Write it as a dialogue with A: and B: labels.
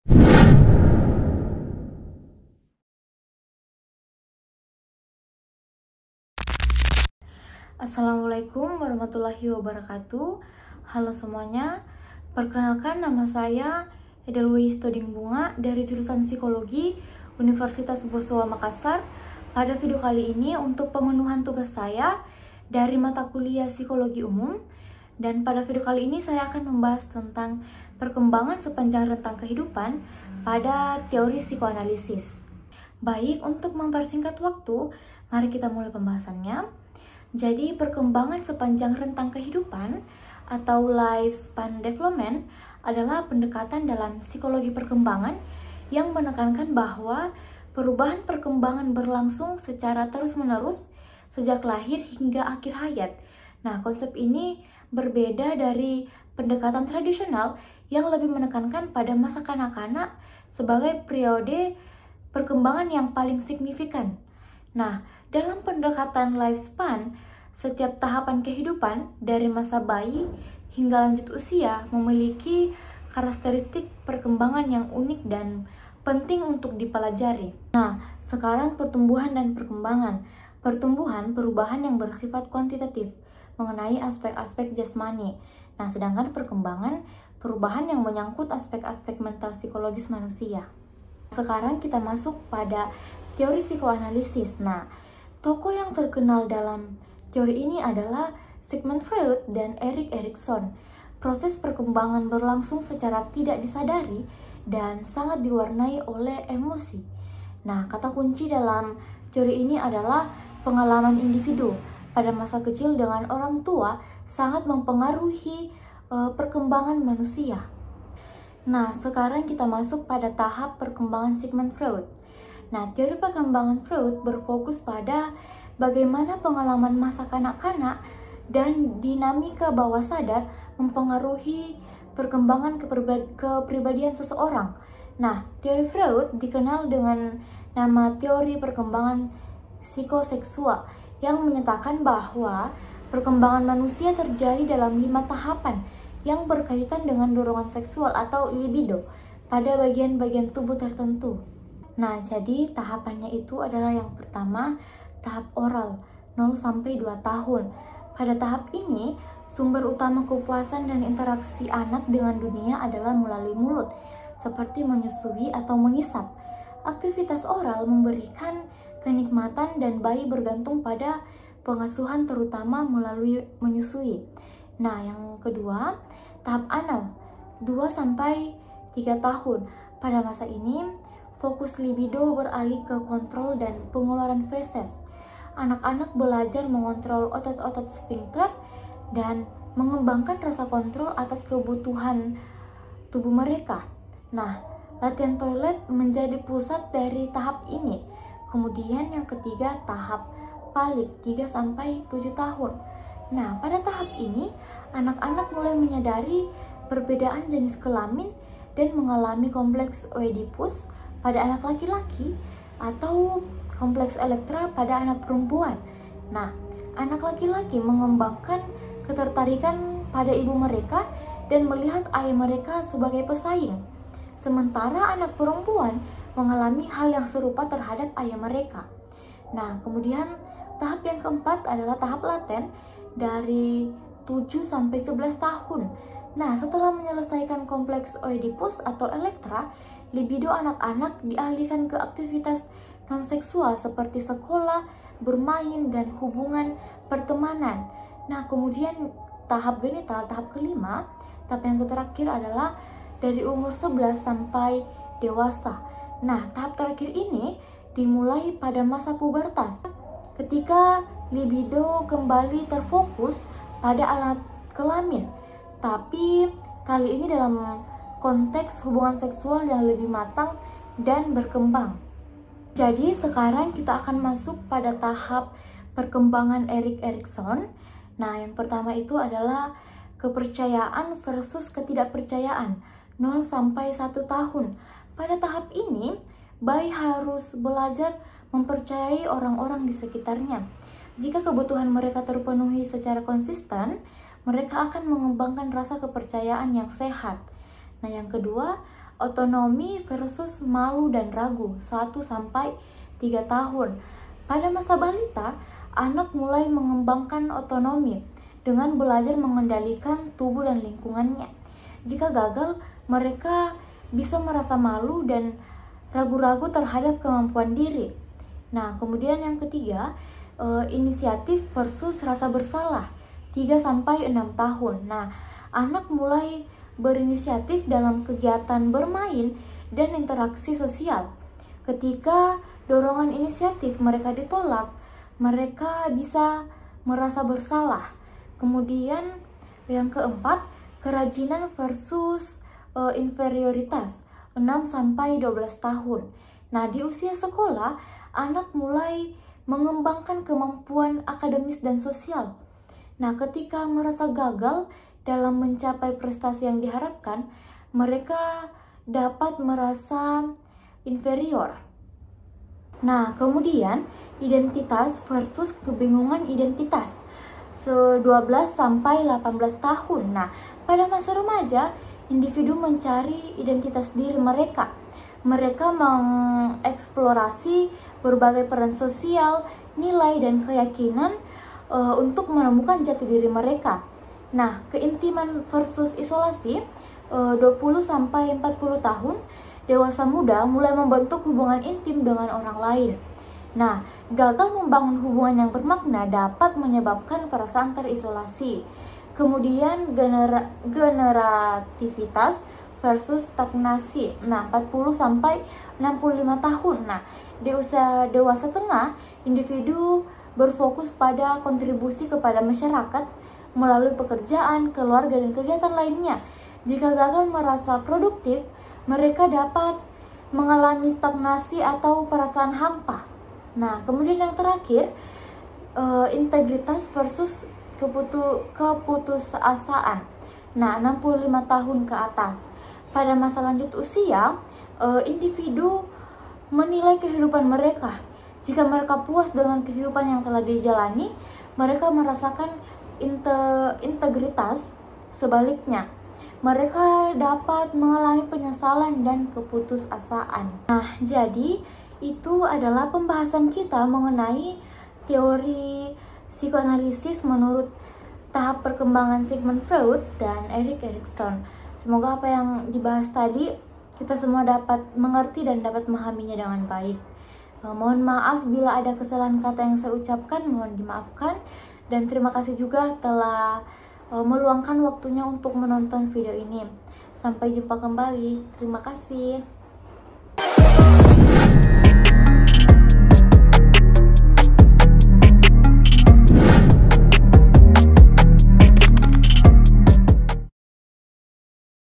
A: Assalamualaikum warahmatullahi wabarakatuh. Halo semuanya, perkenalkan nama saya Edelweiss Toding Bunga dari jurusan Psikologi Universitas Boswa Makassar. Pada video kali ini untuk pemenuhan tugas saya dari mata kuliah Psikologi Umum, dan pada video kali ini saya akan membahas tentang perkembangan sepanjang rentang kehidupan pada teori psikoanalisis. Baik, untuk mempersingkat waktu, mari kita mulai pembahasannya. Jadi, perkembangan sepanjang rentang kehidupan atau lifespan development adalah pendekatan dalam psikologi perkembangan yang menekankan bahwa perubahan perkembangan berlangsung secara terus-menerus sejak lahir hingga akhir hayat. Nah, konsep ini berbeda dari pendekatan tradisional yang lebih menekankan pada masa kanak-kanak sebagai periode perkembangan yang paling signifikan. Nah, dalam pendekatan lifespan, setiap tahapan kehidupan dari masa bayi hingga lanjut usia memiliki karakteristik perkembangan yang unik dan penting untuk dipelajari. Nah, sekarang pertumbuhan dan perkembangan. Pertumbuhan, perubahan yang bersifat kuantitatif mengenai aspek-aspek jasmani. Nah, sedangkan perkembangan, perubahan yang menyangkut aspek-aspek mental psikologis manusia. Sekarang kita masuk pada teori psikoanalisis. Nah, tokoh yang terkenal dalam teori ini adalah Sigmund Freud dan Erik Erikson. Proses perkembangan berlangsung secara tidak disadari dan sangat diwarnai oleh emosi. Nah, kata kunci dalam teori ini adalah pengalaman individu pada masa kecil dengan orang tua sangat mempengaruhi perkembangan manusia. Nah, sekarang kita masuk pada tahap perkembangan Sigmund Freud. Nah, teori perkembangan Freud berfokus pada bagaimana pengalaman masa kanak-kanak dan dinamika bawah sadar mempengaruhi perkembangan kepribadian seseorang. Nah, teori Freud dikenal dengan nama teori perkembangan psikoseksual yang menyatakan bahwa perkembangan manusia terjadi dalam 5 tahapan yang berkaitan dengan dorongan seksual atau libido pada bagian-bagian tubuh tertentu. Nah, jadi tahapannya itu adalah yang pertama, tahap oral, 0-2 tahun. Pada tahap ini, sumber utama kepuasan dan interaksi anak dengan dunia adalah melalui mulut, seperti menyusui atau mengisap. Aktivitas oral memberikan kenikmatan dan bayi bergantung pada pengasuhan terutama melalui menyusui. Nah, yang kedua, tahap anal, 2-3 tahun. Pada masa ini, fokus libido beralih ke kontrol dan pengeluaran feses. Anak-anak belajar mengontrol otot-otot sfinkter dan mengembangkan rasa kontrol atas kebutuhan tubuh mereka. Nah, latihan toilet menjadi pusat dari tahap ini. Kemudian yang ketiga, tahap palik, 3-7 tahun. Nah, pada tahap ini, anak-anak mulai menyadari perbedaan jenis kelamin dan mengalami kompleks Oedipus pada anak laki-laki atau kompleks Elektra pada anak perempuan. Nah, anak laki-laki mengembangkan ketertarikan pada ibu mereka dan melihat ayah mereka sebagai pesaing. Sementara anak perempuan mengalami hal yang serupa terhadap ayah mereka. Nah, kemudian tahap yang keempat adalah tahap laten dari 7-11 tahun. Nah, setelah menyelesaikan kompleks Oedipus atau Elektra, libido anak-anak dialihkan ke aktivitas non-seksual seperti sekolah, bermain, dan hubungan pertemanan. Nah, kemudian tahap genital, tahap kelima, tahap yang terakhir adalah dari umur 11 sampai dewasa. Nah, tahap terakhir ini dimulai pada masa pubertas, ketika libido kembali terfokus pada alat kelamin, tapi kali ini dalam konteks hubungan seksual yang lebih matang dan berkembang. Jadi sekarang kita akan masuk pada tahap perkembangan Erik Erikson. Nah, yang pertama itu adalah kepercayaan versus ketidakpercayaan, 0-1 tahun. Pada tahap ini, bayi harus belajar mempercayai orang-orang di sekitarnya. Jika kebutuhan mereka terpenuhi secara konsisten, mereka akan mengembangkan rasa kepercayaan yang sehat. Nah, yang kedua, otonomi versus malu dan ragu 1-3 tahun. Pada masa balita, anak mulai mengembangkan otonomi dengan belajar mengendalikan tubuh dan lingkungannya. Jika gagal, mereka bisa merasa malu dan ragu-ragu terhadap kemampuan diri. Nah, kemudian yang ketiga, inisiatif versus rasa bersalah 3-6 tahun. Nah, anak mulai berinisiatif dalam kegiatan bermain dan interaksi sosial. Ketika dorongan inisiatif mereka ditolak, mereka bisa merasa bersalah. Kemudian yang keempat, kerajinan versus inferioritas 6-12 tahun. Nah, di usia sekolah, anak mulai mengembangkan kemampuan akademis dan sosial. Nah, ketika merasa gagal dalam mencapai prestasi yang diharapkan, mereka dapat merasa inferior. Nah, kemudian identitas versus kebingungan identitas 12-18 tahun. Nah, pada masa remaja, individu mencari identitas diri mereka. Mereka mengeksplorasi berbagai peran sosial, nilai, dan keyakinan untuk menemukan jati diri mereka. Nah, keintiman versus isolasi 20-40 tahun, dewasa muda mulai membentuk hubungan intim dengan orang lain. Nah, gagal membangun hubungan yang bermakna dapat menyebabkan perasaan terisolasi. Kemudian generativitas versus stagnasi. Nah, 40-65 tahun. Nah, di usia dewasa tengah, individu berfokus pada kontribusi kepada masyarakat melalui pekerjaan, keluarga, dan kegiatan lainnya. Jika gagal merasa produktif, mereka dapat mengalami stagnasi atau perasaan hampa. Nah, kemudian yang terakhir, integritas versus keputusasaan. Nah, 65 tahun ke atas. Pada masa lanjut usia, individu menilai kehidupan mereka. Jika mereka puas dengan kehidupan yang telah dijalani, mereka merasakan integritas. Sebaliknya, mereka dapat mengalami penyesalan dan keputusasaan. Nah, jadi itu adalah pembahasan kita mengenai teori psikoanalisis menurut tahap perkembangan Sigmund Freud dan Erik Erikson. Semoga apa yang dibahas tadi kita semua dapat mengerti dan dapat memahaminya dengan baik. Mohon maaf bila ada kesalahan kata yang saya ucapkan, mohon dimaafkan. Dan terima kasih juga telah meluangkan waktunya untuk menonton video ini. Sampai jumpa kembali. Terima kasih.